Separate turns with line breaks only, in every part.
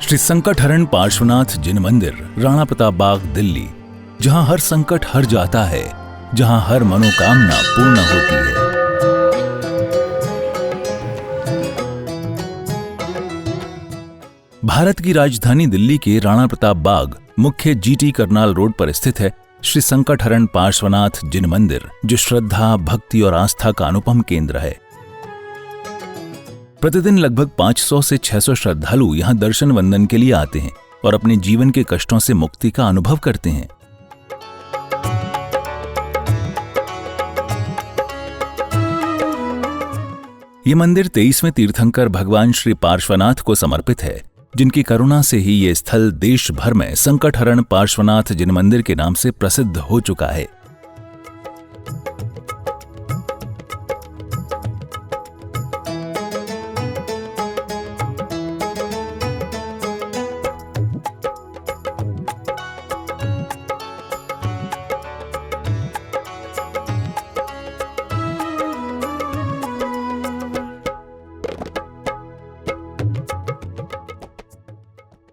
श्री संकटहरण पार्श्वनाथ जिन मंदिर, राणा प्रताप बाग, दिल्ली, जहां हर संकट हर जाता है, जहां हर मनोकामना पूर्ण होती है। भारत की राजधानी दिल्ली के राणा प्रताप बाग मुख्य जीटी करनाल रोड पर स्थित है श्री संकटहरण पार्श्वनाथ जिन मंदिर, जो श्रद्धा, भक्ति और आस्था का अनुपम केंद्र है। प्रतिदिन लगभग 500 से 600 श्रद्धालु यहां दर्शन वंदन के लिए आते हैं और अपने जीवन के कष्टों से मुक्ति का अनुभव करते हैं। ये मंदिर 23वें तीर्थंकर भगवान श्री पार्श्वनाथ को समर्पित है, जिनकी करुणा से ही ये स्थल देश भर में संकटहरण पार्श्वनाथ जिन मंदिर के नाम से प्रसिद्ध हो चुका है।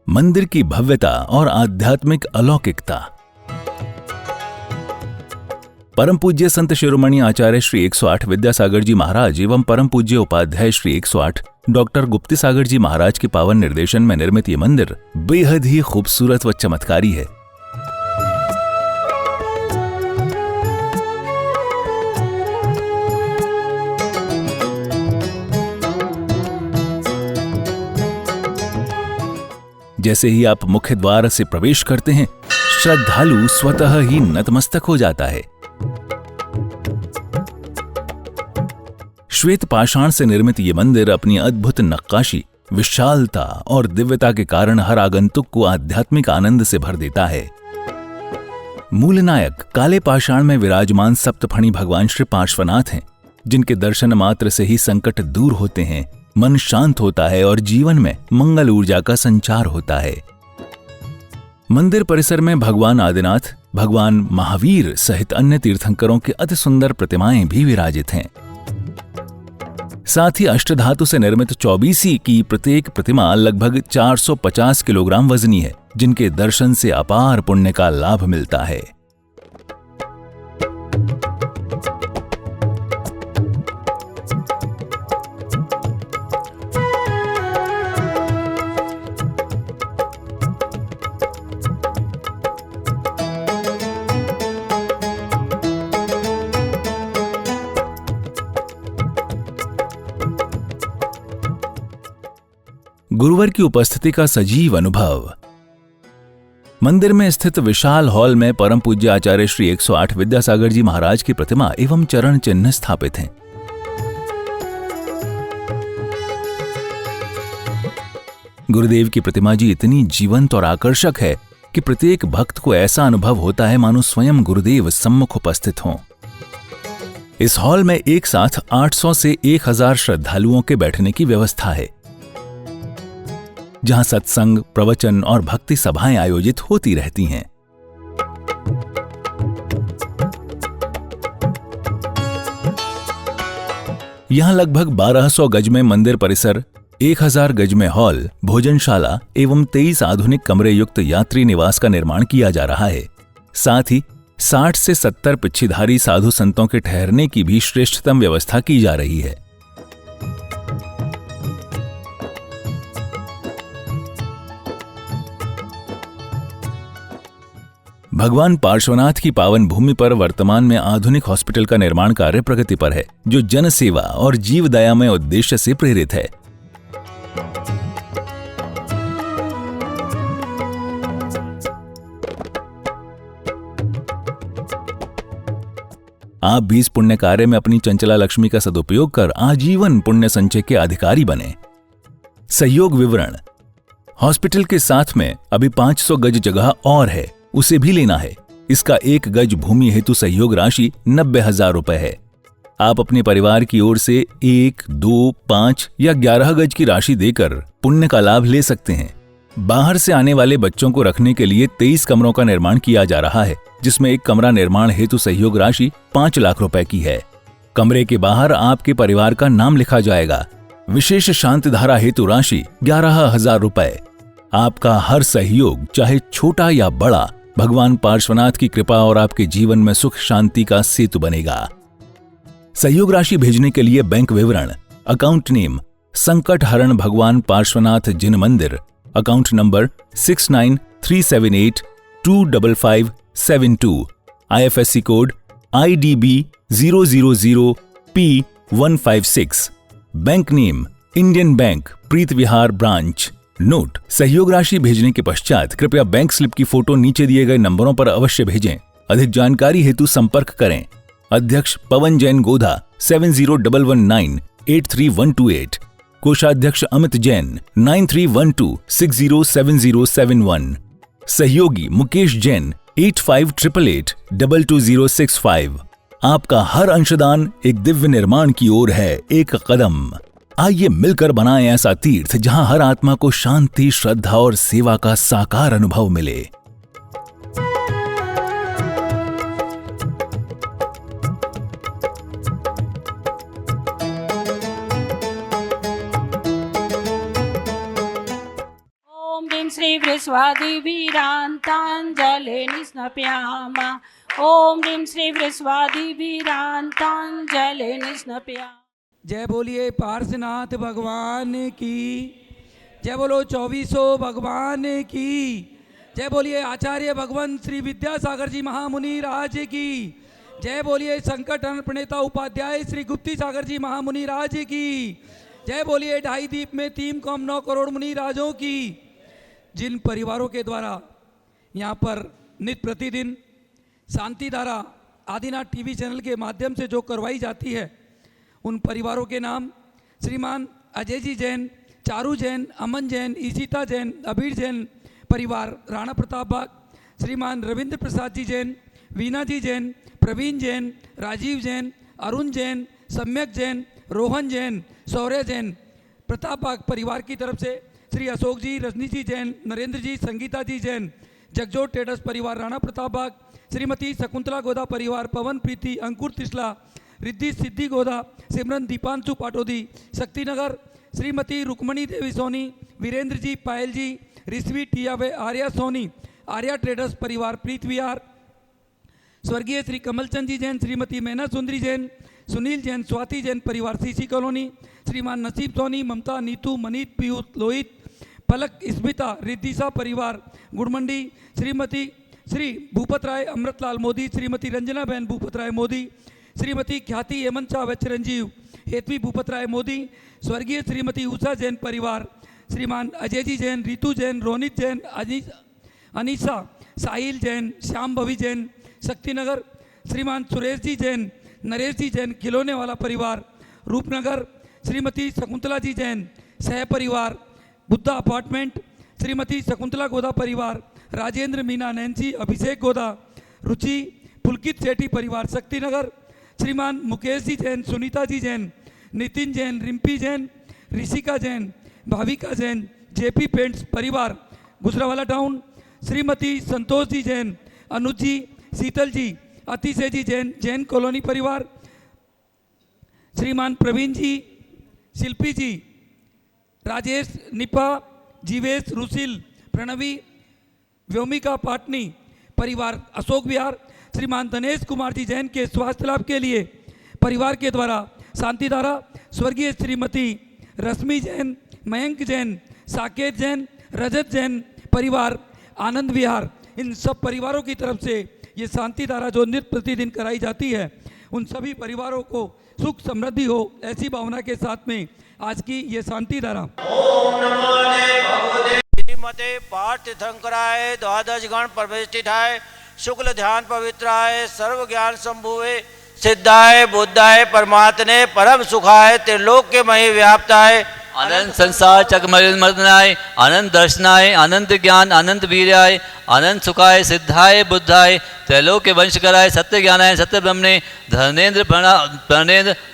मंदिर की भव्यता और आध्यात्मिक अलौकिकता। परम पूज्य संत शिरोमणि आचार्य श्री 108 विद्यासागर जी महाराज एवं परम पूज्य उपाध्याय श्री 108 डॉक्टर गुप्ती सागर जी महाराज के पावन निर्देशन में निर्मित ये मंदिर बेहद ही खूबसूरत व चमत्कारी है। जैसे ही आप मुख्य द्वार से प्रवेश करते हैं, श्रद्धालु स्वतः ही नतमस्तक हो जाता है। श्वेत पाषाण से निर्मित ये मंदिर अपनी अद्भुत नक्काशी, विशालता और दिव्यता के कारण हर आगंतुक को आध्यात्मिक आनंद से भर देता है। मूल नायक काले पाषाण में विराजमान सप्तफणी भगवान श्री पार्श्वनाथ हैं, जिनके दर्शन मात्र से ही संकट दूर होते हैं, मन शांत होता है और जीवन में मंगल ऊर्जा का संचार होता है। मंदिर परिसर में भगवान आदिनाथ, भगवान महावीर सहित अन्य तीर्थंकरों की अति सुंदर प्रतिमाएं भी विराजित हैं। साथ ही अष्टधातु से निर्मित 24 की प्रत्येक प्रतिमा लगभग 450 किलोग्राम वजनी है, जिनके दर्शन से अपार पुण्य का लाभ मिलता है। गुरुवर की उपस्थिति का सजीव अनुभव। मंदिर में स्थित विशाल हॉल में परम पूज्य आचार्य श्री 108 विद्यासागर जी महाराज की प्रतिमा एवं चरण चिन्ह स्थापित हैं। गुरुदेव की प्रतिमा जी इतनी जीवंत और आकर्षक है कि प्रत्येक भक्त को ऐसा अनुभव होता है मानो स्वयं गुरुदेव सम्मुख उपस्थित हों। इस हॉल में एक साथ 800 से 1000 श्रद्धालुओं के बैठने की व्यवस्था है, जहां सत्संग, प्रवचन और भक्ति सभाएं आयोजित होती रहती हैं। यहां लगभग 1200 गज में मंदिर परिसर, 1000 गज में हॉल, भोजनशाला एवं 23 आधुनिक कमरे युक्त यात्री निवास का निर्माण किया जा रहा है। साथ ही 60 से 70 पिच्छीधारी साधु संतों के ठहरने की भी श्रेष्ठतम व्यवस्था की जा रही है। भगवान पार्श्वनाथ की पावन भूमि पर वर्तमान में आधुनिक हॉस्पिटल का निर्माण कार्य प्रगति पर है, जो जन सेवा और जीव दयामय उद्देश्य से प्रेरित है। आप भी इस पुण्य कार्य में अपनी चंचला लक्ष्मी का सदुपयोग कर आजीवन पुण्य संचय के अधिकारी बने। सहयोग विवरण। हॉस्पिटल के साथ में अभी 500 गज जगह और है, उसे भी लेना है। इसका 1 गज भूमि हेतु सहयोग राशि 90,000 रुपए है। आप अपने परिवार की ओर से 1, 2, 5 या 11 गज की राशि देकर पुण्य का लाभ ले सकते हैं। बाहर से आने वाले बच्चों को रखने के लिए 23 कमरों का निर्माण किया जा रहा है, जिसमें एक कमरा निर्माण हेतु सहयोग राशि 5 लाख रुपए की है। कमरे के बाहर आपके परिवार का नाम लिखा जाएगा। विशेष शांति धारा हेतु राशि 11,000 रुपए। आपका हर सहयोग, चाहे छोटा या बड़ा, भगवान पार्श्वनाथ की कृपा और आपके जीवन में सुख शांति का सेतु बनेगा। सहयोग राशि भेजने के लिए बैंक विवरण, अकाउंट नेम संकट हरण भगवान Parshvanath Jin Mandir, account number 6937825572, IFSC code IDB 000P156, bank name Indian Bank Preet Vihar branch. Note: सहयोग राशि भेजने के पश्चात कृपया बैंक स्लिप की फोटो नीचे दिए गए नंबरों पर अवश्य भेजें। अधिक जानकारी हेतु संपर्क करें। अध्यक्ष पवन जैन गोधा 7011983128, कोषाध्यक्ष अमित जैन 9312607071, सहयोगी मुकेश जैन 8588822065। आपका हर अंशदान एक दिव्य निर्माण की ओर है एक कदम। आइए मिलकर बनाएं ऐसा तीर्थ जहां हर आत्मा को शांति, श्रद्धा और सेवा का साकार अनुभव मिले।
ओम ह्रीं श्री वृषवादिवीरान्ताञ्जले निस्नप्यामा। ओम ह्रीं श्री वृषवादिवीरान्ताञ्जले निस्नप्यामा।
जय बोलिए पार्श्वनाथ भगवान की जय, बोलो 2400 भगवान की जय, बोलिए आचार्य भगवान श्री विद्यासागर जी महामुनि राज की जय, बोलिए संकट हरण प्रणेता उपाध्याय श्री गुप्ती सागर जी महामुनि राज की जय, बोलिए ढाई दीप में 3.9 करोड़ मुनि राजों की। जिन परिवारों के द्वारा यहाँ पर नित्य प्रतिदिन शांति धारा आदिनाथ टीवी चैनल के माध्यम से जो करवाई जाती है, उन परिवारों के नाम श्रीमान अजय जी जैन, चारू जैन, अमन जैन, ईशिता जैन, अबीर जैन परिवार राणा प्रताप बाग, श्रीमान रविंद्र प्रसाद जी जैन, वीना जी जैन, प्रवीण जैन, राजीव जैन, अरुण जैन, सम्यक जैन, रोहन जैन, शौर्य जैन। प्रताप बाग परिवार की तरफ से श्री अशोक जी, रजनी जी जैन, नरेंद्र जी, संगीता जी जैन। जगजोत ट्रेडर्स परिवार राणा प्रताप बाग, श्रीमती शकुंतला गोदा परिवार, पवन प्रीति, अंकुर तिसला, रिद्धि सिद्धि गोदा, सिमरन दीपांशु पाटोदी, शक्तिनगर, श्रीमती रुक्मणी देवी सोनी, वीरेंद्र जी, पायल जी, रिश्वी टियावे, आर्या सोनी, आर्या ट्रेडर्स परिवार प्रीत विहार, स्वर्गीय श्री कमलचंद जी जैन, श्रीमती मैना सुंदरी जैन, सुनील जैन, स्वाति जैन परिवार सीसी कॉलोनी, श्रीमान नसीब सोनी, ममता, नीतू, मनीत, पीयूष, लोहित, पलक, स्मिता, रिद्धिसा परिवार गुड़मंडी, श्रीमती श्री भूपत राय अमृतलाल मोदी, श्रीमती रंजना बहन भूपत राय मोदी, श्रीमती ख्याति हेमंत शाह व चिरंजीव हेतवी भूपत राय मोदी, स्वर्गीय श्रीमती उषा जैन परिवार, श्रीमान अजय जी जैन, रितु जैन, रोनित जैन, अनीसा, साहिल जैन, श्याम भवी जैन, शक्तिनगर, श्रीमान सुरेश जी जैन, नरेश जी जैन, खिलौने वाला परिवार, रूपनगर, श्रीमती शकुंतला जी जैन, सह परिवार, बुद्धा अपार्टमेंट, श्रीमती शकुंतला गोदा परिवार, राजेंद्र, मीना, नैन्सी, अभिषेक गोदा, रुचि, पुलकित सेठी परिवार, शक्तिनगर, श्रीमान मुकेश जी जैन, सुनीता जी जैन, नितिन जैन, रिम्पी जैन, ऋषिका जैन, भाविका जैन, जेपी पेंट्स परिवार, गुजरावाला टाउन, श्रीमती संतोष जी जैन, अनुज जी, शीतल जी, अतिशय जी जैन, जैन कॉलोनी परिवार, श्रीमान प्रवीण जी, शिल्पी जी, राजेश, निपा, जीवेश, रुसिल, प्रणवी, व्योमिका पाटनी परिवार, अशोक विहार, श्रीमान दिनेश कुमार जी जैन के स्वास्थ्य लाभ के लिए परिवार के द्वारा शांतिधारा, स्वर्गीय श्रीमती रश्मि जैन, मयंक जैन, साकेत जैन, रजत जैन परिवार, आनंद विहार, इन सब परिवारों की तरफ से ये शांतिधारा जो नित्य प्रतिदिन कराई जाती है, उन सभी परिवारों को सुख समृद्धि हो, ऐसी भावना के साथ में आज की ये शांतिधारा।
ओम नमो भगवते श्रीमते पार्थ तीर्थंकराय द्वादश गण प्रतिष्ठाय शुक्ल ध्यान पवित्राय सर्व ज्ञान संभुवे सिद्धाय बुद्धाय परमात्मने परम सुखाय त्रिलोक के मही व्याप्ताय
अनंत संसार चकमरनाय अनंत दर्शनाय अनंत ज्ञान अनंत वीर्याय अनंत सुखाय सिद्धाय बुद्धाय त्रैलोक के वंश कराय सत्य ज्ञानाय सत्य ब्रह्मणे धर्मेंद्र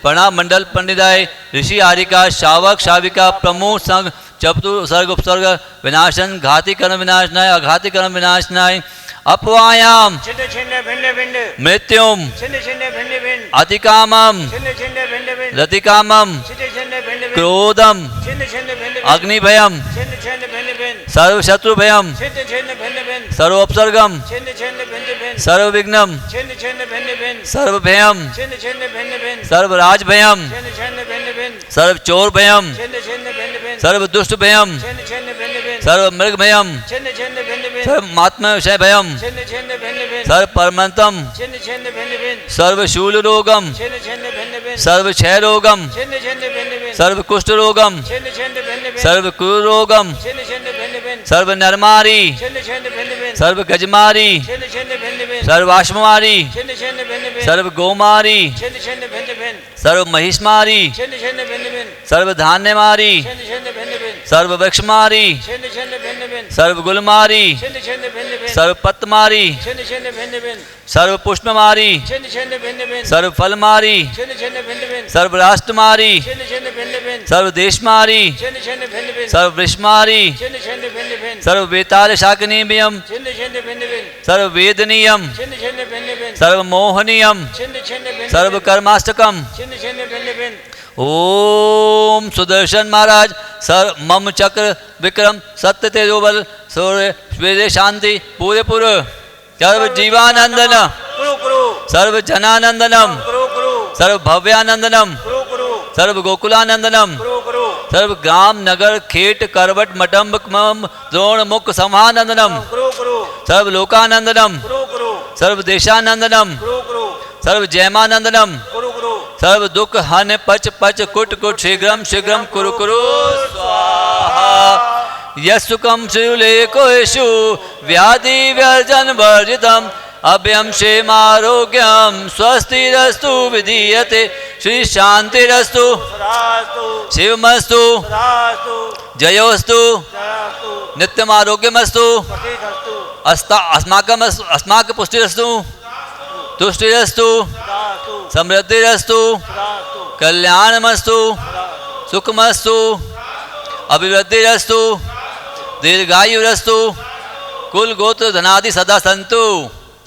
प्रणाम मंडल पंडिताय ऋषि आरिका शावक शाविका प्रमुख संघ चतुर सर्ग उपसर्ग विनाशन घाती कर्म विनाशनाय अघाती कर्म विनाशनाय अपवायाम
छिन्न छिन्न भिन्न भिन्न
मृत्युम
छिन्न छिन्न भिन्न भिन्न
अतिकामम
छिन्न छिन्न भिन्न भिन्न
रतिकामम
छिन्न छिन्न भिन्न भिन्न
क्रोधम
छिन्न छिन्न भिन्न
अग्निभयम
छिन्न छिन्न भिन्न भिन्न
सर्व शत्रु भयम
छिन्न छिन्न भिन्न भिन्न
सर्व उपसर्गम
छिन्न छिन्न भिन्न भिन्न
सर्व विघ्नम
छिन्न छिन्न भिन्न भिन्न
सर्व भयम
छिन्न छिन्न भिन्न भिन्न
सर्व राज भयम
छिन्न छिन्न भिन्न भिन्न
सर्व चोर भयम
छिन्न छिन्न भिन्न भिन्न
सर्व दुष्ट भयम
छिन्न छिन्न भिन्न भिन्न
सर्व मृग भयम
छिन्न छिन्न भिन्न भिन्न
सर्व मात्म विषय भयम
छिन्न छिन्न भिन्न भिन्न
सर्व परमंतम
छिन्न छिन्न भिन्न भिन्न
सर्व शूल रोगम
छिन्न छिन्न भिन्न भिन्न
सर्व क्षय रोगम
छिन्न छिन्न भिन्न भिन्न
सर्व कुष्ठ रोगम
छिन्न छिन्न भिन्न भिन्न
सर्व कुर रोगम
छिन्न छिन्न भिन्न भिन्न
सर्व नरमारी
छिन्न छिन्न भिन्न भिन्न
सर्व गजमारी
छिन्न छिन्न भिन्न भिन्न
सर्व आश्वमारी
छिन्न छिन्न भिन्न भिन्न
सर्व गोमारी
छिन्न छिन्न भिन्न भिन्न
सर्व महिषमारी
छिन्न छिन्न भिन्न भिन्न
सर्व धान्यमारी
छिन्न छिन्न भिन्न भिन्न
सर्व वृक्षमारी
छिन्न छिन्न भिन्न भिन्न
सर्व गुलमारी
छिन्न छिन्न भिन्न भिन्न
सर्व पत्तमारी
छिन्न छिन्न भिन्न भिन्न
सर्व पुष्पमारी
छिन्न छिन्न भिन्न भिन्न
सर्व फलमारी
छिन्न छिन्न भिन्न भिन्न
सर्व राष्ट्रमारी
छिन्न छिन्न भिन्न भिन्न
सर्व देशमारी
छिन्न छिन्न भिन्न भिन्न
सर्व वृषमारी
छिन्न छिन्न भिन्न भिन्न
सर्व वेताल शाकनीयम
छिन्न छिन्न भिन्न भिन्न
सर्व वेदनीयम
छिन्न छिन्न भिन्न भिन्न
सर्व मोहनीयम
छिन्न छिन्न भिन्न
सर्व कर्माष्टकम
छिन्न छिन्न भिन्न भिन्न
ओम सुदर्शन महाराज सर मम चक्र विक्रम सत्य तेजोबल सूर्य वेदे शांति पूरे पूरे सर्व जीवानंदन
कुरु कुरु
सर्व जनानंदनम
कुरु कुरु
सर्व भव्यानंदनम
कुरु कुरु
सर्व गोकुलानंदनम
कुरु कुरु
सर्व ग्राम नगर खेट करवट मटम्ब मम द्रोण मुख समानंदनम
कुरु कुरु
सर्व लोकानंदनम
कुरु कुरु
सर्व देशानंदनम
कुरु कुरु
सर्व जयमानंदनम
कुरु कुरु
सर्व दुख हन पच पच कुट कुट शीघ्रम शीघ्रम कुरु कुरु स्वाहा यस्सुकम श्रीलेकोषु व्याधि व्यर्जन वर्जितम अभयम क्षेमारोग्यम स्वस्तिरस्तु विधीयते श्री शांतिरस्तु
सदास्तु
शिवमस्तु
सदास्तु
जयोस्तु
जयास्तु
नित्यम आरोग्यमस्तु
पतितस्तु
अस्माक पुष्टिरस्तु तुष्टिरस्तु
सदास्तु
समृद्धिरस्तु
सदास्तु
कल्याणमस्तु सुखमस्तु अभिवृद्धिरस्तु दीर्घायुरस्तु कुल गोत्र धनादि सदा संतु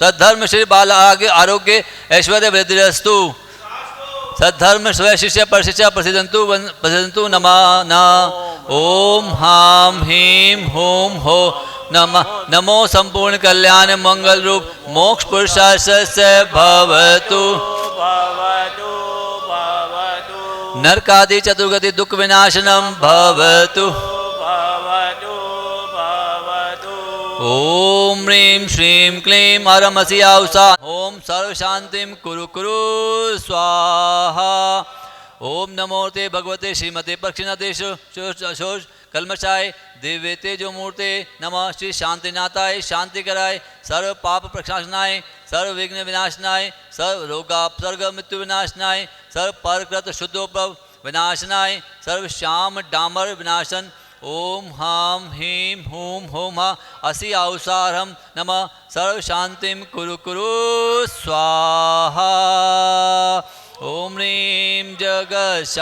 तद्धर्म श्री बाल आरोग्य ऐश्वर्य वृद्धिरस्तु सद्धर्म स्व शिष्य पर शिष्य प्रसिद्धंतु नमा न ओम हाम ह्रीम होम हो नमो संपूर्ण कल्याण मंगल रूप मोक्ष पुरुषार्थ भवतु
भवतु भवतु
नरकादि चतुर्गति दुख विनाशनम भवतु
भवतु भवतु
ओम ह्रीं श्रीं क्लीं हरमसि औसा ओम सर्व शांतिं कुरु कुरु स्वाहा ओम नमो ते भगवते श्रीमते प्रक्षिणते शोष कलमशाय दिव्य तेजो मूर्ते नमः श्री शांतिनाथाय शांति कराय सर्व पाप प्रक्षाशनाय सर्व विघ्न विनाशनाय सर्व रोगापसर्ग मृत्यु विनाशनाय सर्व परकृत शुद्धोपव विनाशनाय सर्व श्याम डामर विनाशन ओम हाम ह्रीं हूम होम हा असि औसारम नमः सर्व शांतिं कुरु कुरु स्वाहा ओम ह्रीं जगशांतिकरा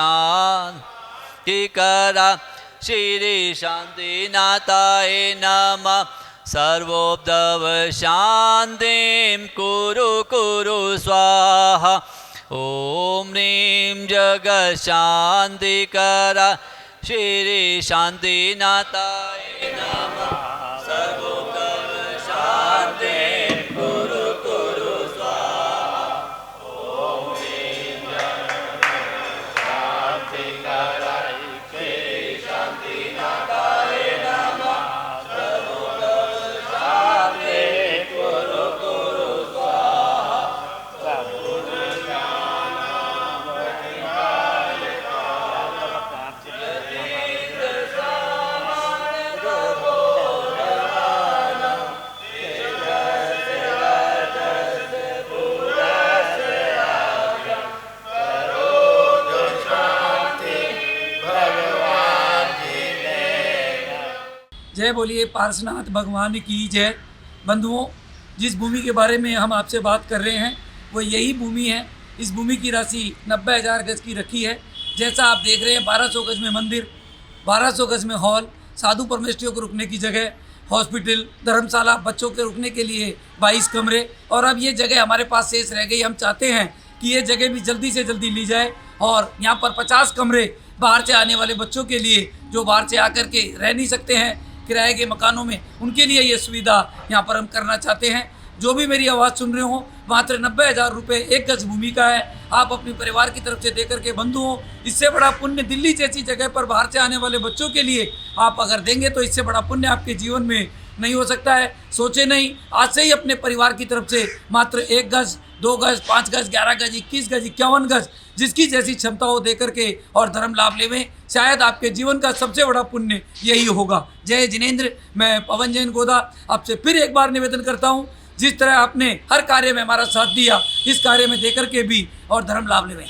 श्री शांतिनाथाय नमः सर्वोपद्रव शांतिं कुरु कुरु स्वाहा ओम ह्रीं जगशांतिकरा श्री शांतिनाथाय नमः सर्वोपद्रव शांतिं कुरु कुरु स्वाहा ओम ह्रीं जगशांतिकराय श्री शांतिनाथाय नमः सर्वोपद्रव शांतिं कुरु कुरु स्वाहा
जय बोलिए पार्श्वनाथ भगवान की जय। बंधुओं, जिस भूमि के बारे में हम आपसे बात कर रहे हैं वो यही भूमि है। इस भूमि की राशि 90,000 गज की रखी है। जैसा आप देख रहे हैं 1200 गज में मंदिर, 1200 गज में हॉल, साधु परमेष्ठियों को रुकने की जगह, हॉस्पिटल, धर्मशाला, बच्चों के रुकने के लिए 22 कमरे। और अब ये जगह हमारे पास शेष रह गई। हम चाहते हैं कि ये जगह भी जल्दी से जल्दी ली जाए और यहाँ पर 50 कमरे बाहर से आने वाले बच्चों के लिए, जो बाहर से आकर के रह नहीं सकते हैं, किराए के मकानों में, उनके लिए ये सुविधा यहाँ पर हम करना चाहते हैं। जो भी मेरी आवाज़ सुन रहे हो, मात्र 90,000 रुपये 1 गज भूमि का है। आप अपने परिवार की तरफ से देकर के बंधु हो। इससे बड़ा पुण्य दिल्ली जैसी जगह पर बाहर से आने वाले बच्चों के लिए आप अगर देंगे तो इससे बड़ा पुण्य आपके जीवन में नहीं हो सकता है। सोचे नहीं, आज से ही अपने परिवार की तरफ से मात्र 1 गज, 2 गज, 5 गज, 11 गज, 21 गज, 51 गज, जिसकी जैसी क्षमता हो दे करके और धर्म लाभ लेवें। शायद आपके जीवन का सबसे बड़ा पुण्य यही होगा। जय जिनेंद्र। मैं पवन जैन गोदा आपसे फिर एक बार निवेदन करता हूँ, जिस तरह आपने हर कार्य में हमारा साथ दिया, इस कार्य में देकर के भी और धर्म लाभ लेवें।